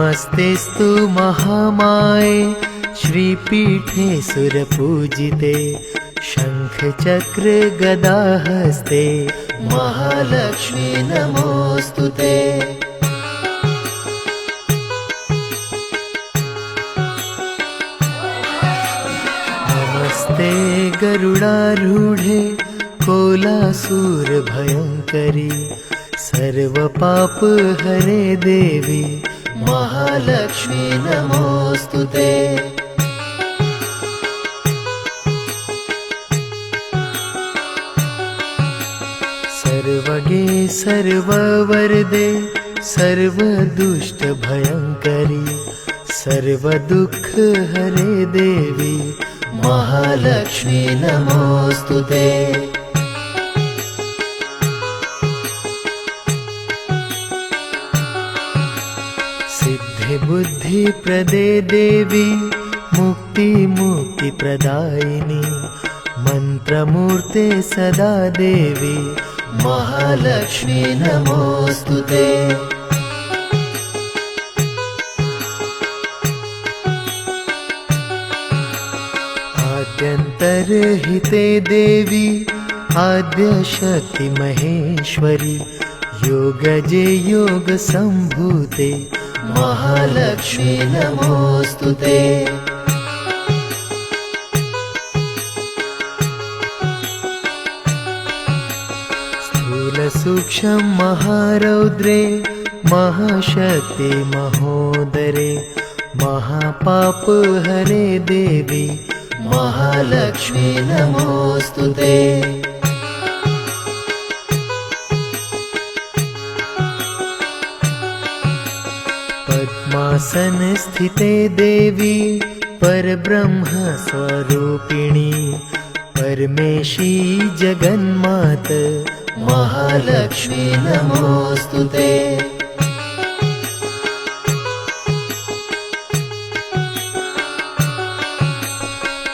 नमस्तेस्तु महामाये श्रीपीठे सुरपूजिते शङ्खचक्र गदाहस्ते महालक्ष्मी नमोऽस्तुते। नमस्ते गरुडारूढे कोलासूरभयङ्करी सर्वपापहरे देवी महालक्ष्मी नमोऽस्तुते। सर्वगे सर्ववरदे सर्वदुष्टभयङ्करी सर्वदुःखहरे देवी महालक्ष्मी नमोऽस्तुते। सिद्धिबुद्धिप्रदे देवी मुक्तिप्रदायिनी मन्त्रमूर्ते सदा देवी महालक्ष्मी नमोऽस्तुते। आद्यन्तर्हिते देवी आद्यशक्ति महेश्वरी योगजे योगसम्भूते महालक्ष्मी नमोऽस्तुते। स्थूलसूक्ष्म महारौद्रे महाशक्ति महोदरे महापापहरे देवी महालक्ष्मी नमोऽस्तुते। पद्मासनस्थिते देवी परब्रह्म स्वरूपिणी परमेशी जगन्मात महालक्ष्मी नमोऽस्तुते।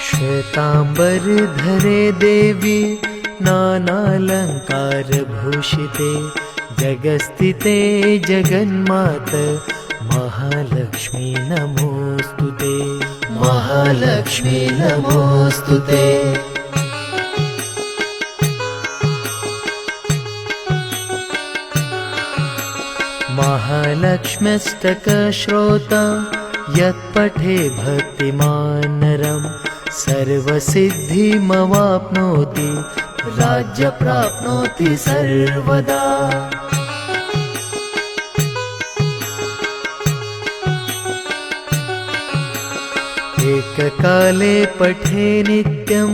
श्वेताम्बरधरे देवी नानालङ्कारभूषिते जगस्थिते जगन्मात महालक्ष्मी नमोऽस्तुते महालक्ष्मी नमोऽस्तुते। महालक्ष्म्यष्टकश्रोता यत्पठे भक्तिमान् नरं सर्वसिद्धिमवाप्नोति राज्यप्राप्नोति सर्वदा। एककाले पठे नित्यं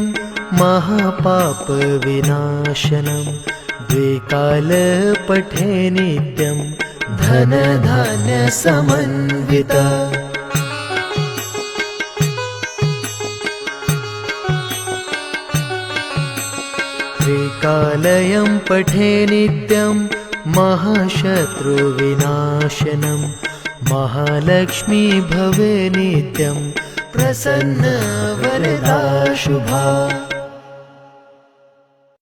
महापापविनाशनं द्विकाल पठे नित्यं धनधान्यसमन्विता। त्रिकालयं पठे नित्यं महाशत्रुविनाशनं महालक्ष्मी भवे नित्यं प्रसन्न वरदा शुभा।